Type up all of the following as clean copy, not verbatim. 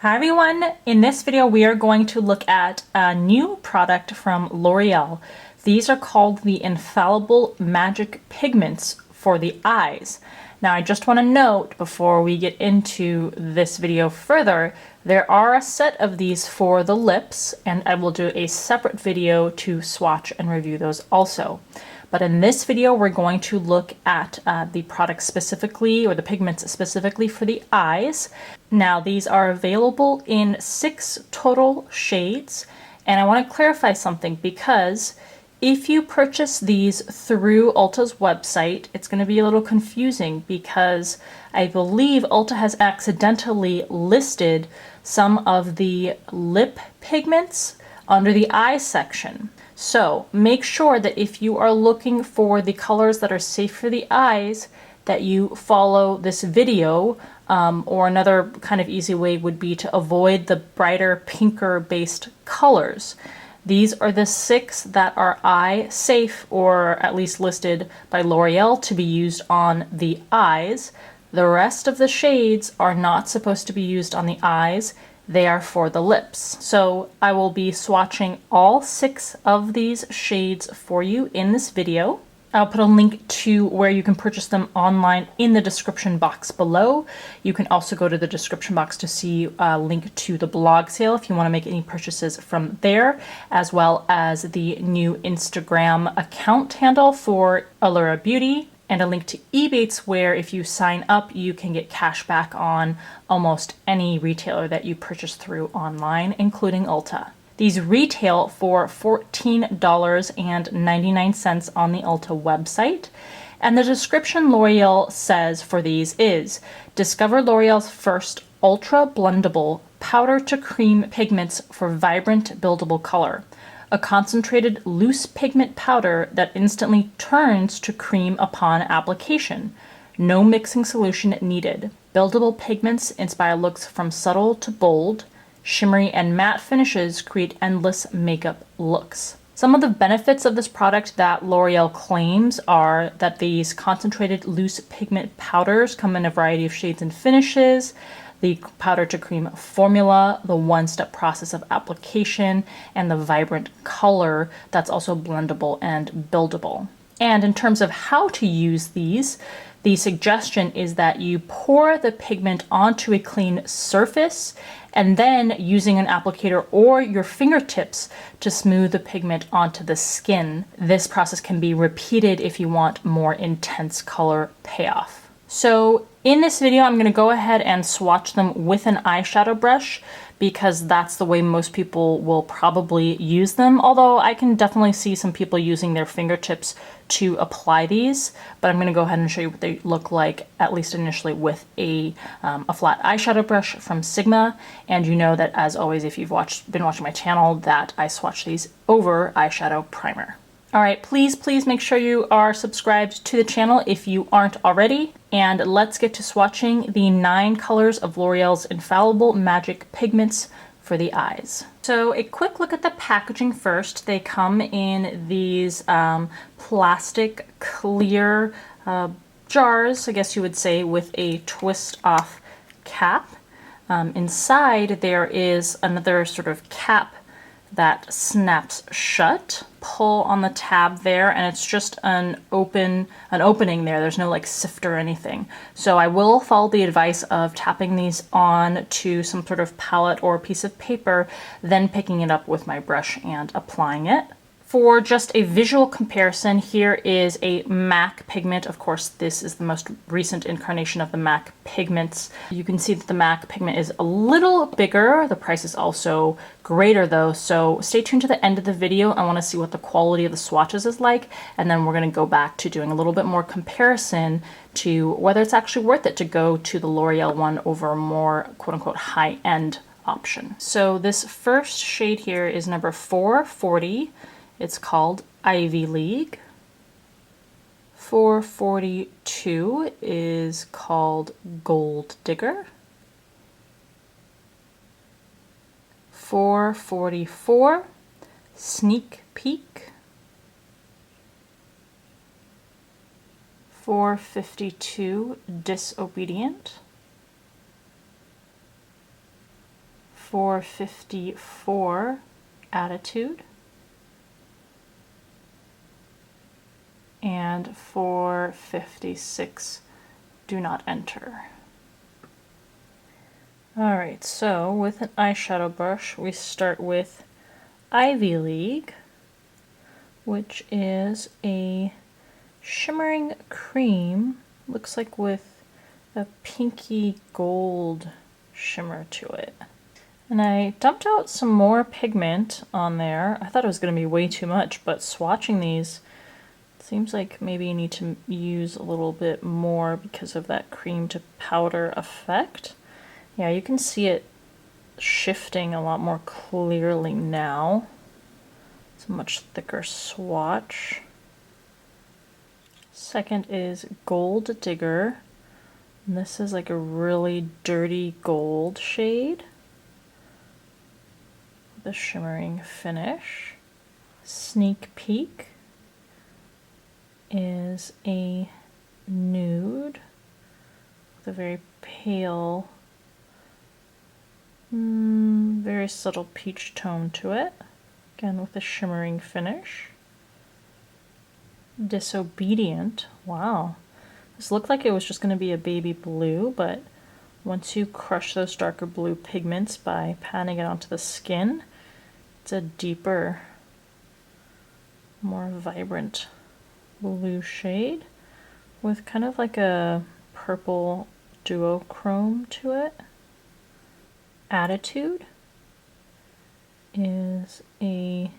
Hi everyone! In this video we are going to look at a new product from L'Oreal. These are called the Infallible Magic Pigments for the eyes. Now I just want to note before we get into this video further, there are a set of these for the lips and I will do a separate video to swatch and review those also. But in this video, we're going to look at the product specifically, or the pigments specifically for the eyes. Now, these are available in 6 total shades. And I want to clarify something because if you purchase these through Ulta's website, it's going to be a little confusing because I believe Ulta has accidentally listed some of the lip pigments under the eye section. So make sure that if you are looking for the colors that are safe for the eyes, that you follow this video, or another kind of easy way would be to avoid the brighter pinker based colors. These are the 6 that are eye safe, or at least listed by L'Oreal to be used on the eyes. The rest of the shades are not supposed to be used on the eyes. They are for the lips. So I will be swatching all 6 of these shades for you in this video. I'll put a link to where you can purchase them online in the description box below. You can also go to the description box to see a link to the blog sale if you want to make any purchases from there, as well as the new Instagram account handle for Allura Beauty, and a link to Ebates where if you sign up you can get cash back on almost any retailer that you purchase through online, including Ulta. These retail for $14.99 on the Ulta website. And the description L'Oreal says for these is, discover L'Oreal's first ultra blendable powder to cream pigments for vibrant buildable color. A concentrated loose pigment powder that instantly turns to cream upon application. No mixing solution needed. Buildable pigments inspire looks from subtle to bold. Shimmery and matte finishes create endless makeup looks. Some of the benefits of this product that L'Oreal claims are that these concentrated loose pigment powders come in a variety of shades and finishes, the powder to cream formula, the one-step process of application, and the vibrant color that's also blendable and buildable. And in terms of how to use these, the suggestion is that you pour the pigment onto a clean surface and then using an applicator or your fingertips to smooth the pigment onto the skin. This process can be repeated if you want more intense color payoff. So in this video, I'm going to go ahead and swatch them with an eyeshadow brush because that's the way most people will probably use them. Although I can definitely see some people using their fingertips to apply these, but I'm going to go ahead and show you what they look like, at least initially, with a flat eyeshadow brush from Sigma. And you know that, as always, if you've been watching my channel, that I swatch these over eyeshadow primer. All right, please make sure you are subscribed to the channel if you aren't already. And let's get to swatching the 9 colors of L'Oreal's Infallible Magic Pigments for the eyes. So a quick look at the packaging first. They come in these plastic clear jars, I guess you would say, with a twist off cap. Inside there is another sort of cap that snaps shut. Pull on the tab there and it's just an opening there. There's no like sift or anything. So I will follow the advice of tapping these on to some sort of palette or a piece of paper, then picking it up with my brush and applying it. For just a visual comparison, here is a MAC pigment. Of course, this is the most recent incarnation of the MAC pigments. You can see that the MAC pigment is a little bigger. The price is also greater though, so stay tuned to the end of the video. I want to see what the quality of the swatches is like, and then we're going to go back to doing a little bit more comparison to whether it's actually worth it to go to the L'Oreal one over a more quote-unquote high-end option. So this first shade here is number 440. It's called Ivy League. 442 is called Gold Digger. 444, Sneak Peek. 452, Disobedient. 454, Attitude. And 456, Do Not Enter. Alright, so with an eyeshadow brush, we start with Ivy League, which is a shimmering cream, looks like with a pinky gold shimmer to it. And I dumped out some more pigment on there. I thought it was going to be way too much, but swatching these, it seems like maybe you need to use a little bit more because of that cream to powder effect. Yeah, you can see it shifting a lot more clearly now. It's a much thicker swatch. Second is Gold Digger. And this is like a really dirty gold shade with a shimmering finish. Sneak Peek is a nude with a very pale, very subtle peach tone to it, again with a shimmering finish. Disobedient, wow. This looked like it was just going to be a baby blue, but once you crush those darker blue pigments by patting it onto the skin, it's a deeper, more vibrant blue shade with kind of like a purple duochrome to it. Attitude is a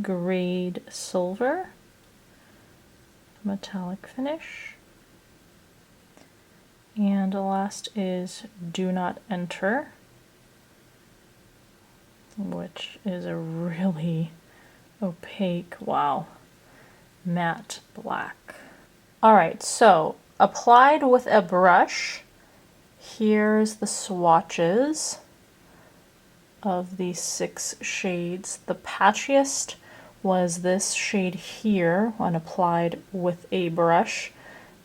grade silver, metallic finish. And the last is Do Not Enter, which is a really opaque, wow, matte black. Alright, so applied with a brush, here's the swatches of these 6 shades. The patchiest was this shade here when applied with a brush.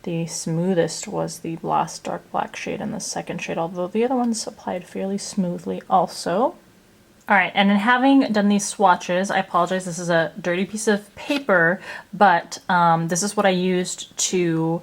The smoothest was the last dark black shade and the second shade, although the other ones applied fairly smoothly also. Alright, and in having done these swatches, I apologize, this is a dirty piece of paper, but this is what I used to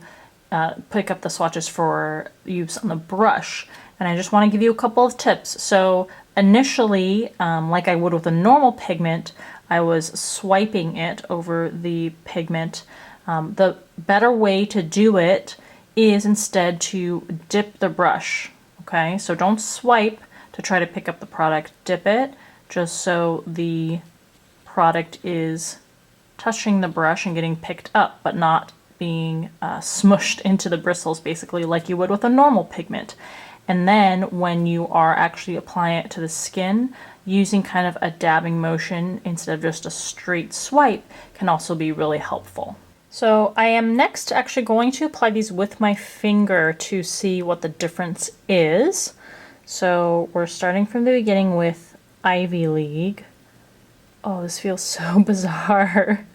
pick up the swatches for use on the brush. And I just want to give you a couple of tips. So initially, like I would with a normal pigment, I was swiping it over the pigment. The better way to do it is instead to dip the brush, okay? So don't swipe to try to pick up the product, dip it just so the product is touching the brush and getting picked up, but not being smushed into the bristles, basically like you would with a normal pigment. And then when you are actually applying it to the skin, using kind of a dabbing motion instead of just a straight swipe can also be really helpful. So I am next actually going to apply these with my finger to see what the difference is. So we're starting from the beginning with Ivy League. Oh, this feels so bizarre.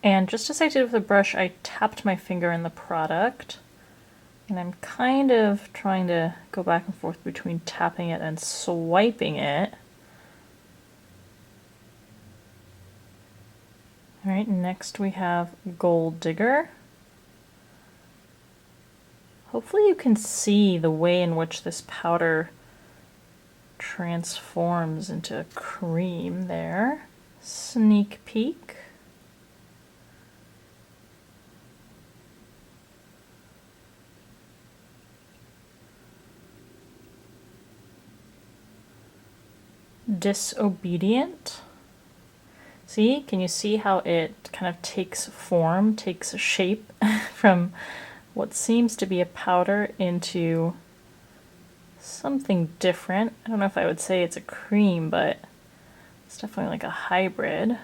And just as I did with the brush, I tapped my finger in the product. And I'm kind of trying to go back and forth between tapping it and swiping it. Alright, next we have Gold Digger. Hopefully you can see the way in which this powder transforms into cream there. Sneak Peek. Disobedient. See, can you see how it kind of takes form, takes a shape from what seems to be a powder into something different? I don't know if I would say it's a cream, but it's definitely like a hybrid.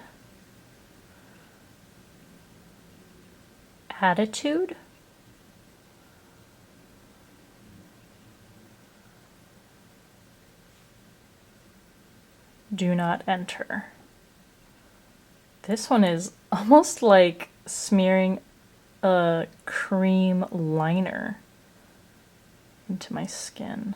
Attitude. Do Not Enter. This one is almost like smearing a cream liner into my skin.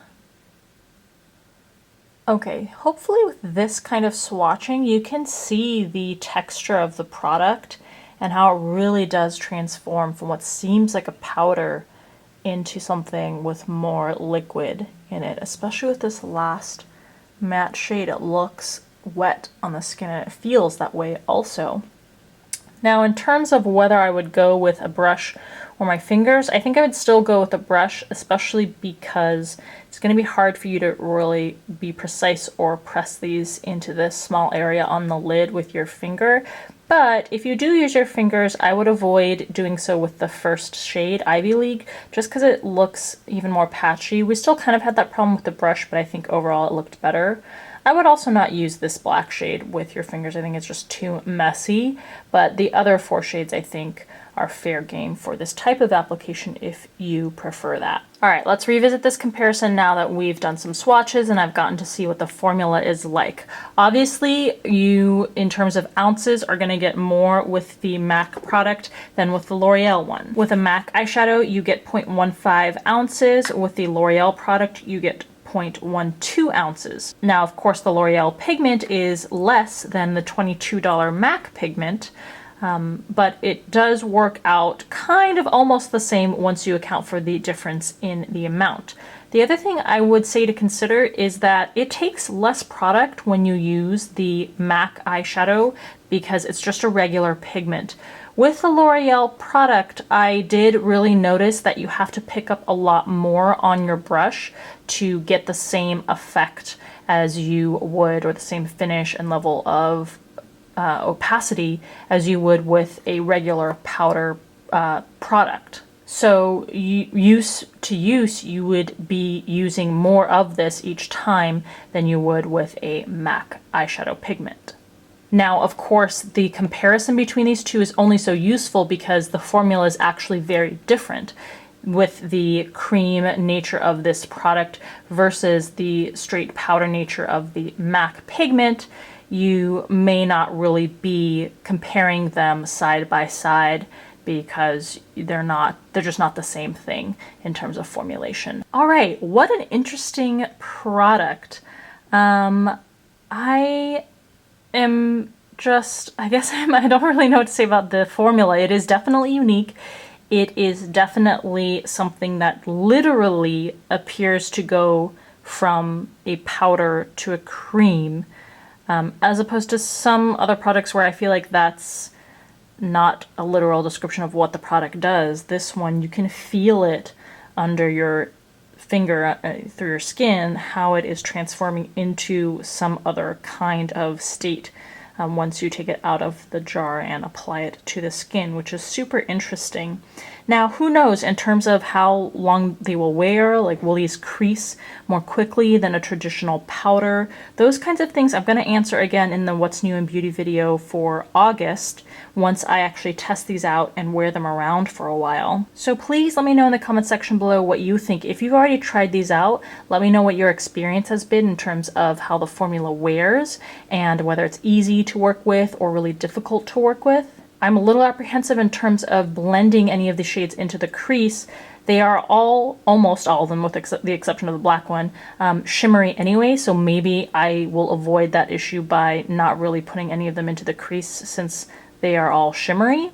Okay, hopefully with this kind of swatching, you can see the texture of the product and how it really does transform from what seems like a powder into something with more liquid in it, especially with this last matte shade. It looks wet on the skin and it feels that way also. Now, in terms of whether I would go with a brush or my fingers, I think I would still go with a brush, especially because it's going to be hard for you to really be precise or press these into this small area on the lid with your finger. But if you do use your fingers, I would avoid doing so with the first shade, Ivy League, just because it looks even more patchy. We still kind of had that problem with the brush, but I think overall it looked better. I would also not use this black shade with your fingers. I think it's just too messy, but the other 4 shades I think are fair game for this type of application if you prefer that. All right, let's revisit this comparison now that we've done some swatches and I've gotten to see what the formula is like. Obviously, you, in terms of ounces, are gonna get more with the MAC product than with the L'Oreal one. With a MAC eyeshadow, you get 0.15 ounces. With the L'Oreal product, you get 0.12 ounces. Now, of course, the L'Oreal pigment is less than the $22 MAC pigment, but it does work out kind of almost the same once you account for the difference in the amount. The other thing I would say to consider is that it takes less product when you use the MAC eyeshadow because it's just a regular pigment. With the L'Oreal product, I did really notice that you have to pick up a lot more on your brush to get the same effect as you would, or the same finish and level of opacity as you would with a regular powder product. So use, you would be using more of this each time than you would with a MAC eyeshadow pigment. Now, of course, the comparison between these two is only so useful because the formula is actually very different. With the cream nature of this product versus the straight powder nature of the MAC pigment, you may not really be comparing them side by side because they're just not the same thing in terms of formulation. All right, what an interesting product. I don't really know what to say about the formula. It is definitely unique. It is definitely something that literally appears to go from a powder to a cream, as opposed to some other products where I feel like that's not a literal description of what the product does. This one, you can feel it under your finger, through your skin, how it is transforming into some other kind of state once you take it out of the jar and apply it to the skin, which is super interesting. Now, who knows in terms of how long they will wear, like will these crease more quickly than a traditional powder? Those kinds of things I'm going to answer again in the What's New in Beauty video for August, once I actually test these out and wear them around for a while. So please let me know in the comment section below what you think. If you've already tried these out, let me know what your experience has been in terms of how the formula wears and whether it's easy to work with or really difficult to work with. I'm a little apprehensive in terms of blending any of the shades into the crease. They are almost all of them, with the exception of the black one, shimmery anyway, so maybe I will avoid that issue by not really putting any of them into the crease since they are all shimmery.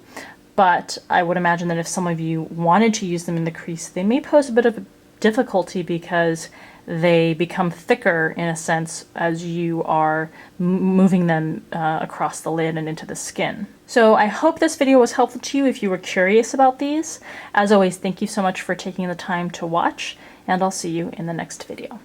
But I would imagine that if some of you wanted to use them in the crease, they may pose a bit of a difficulty because they become thicker in a sense as you are moving them across the lid and into the skin. So I hope this video was helpful to you if you were curious about these. As always, thank you so much for taking the time to watch, and I'll see you in the next video.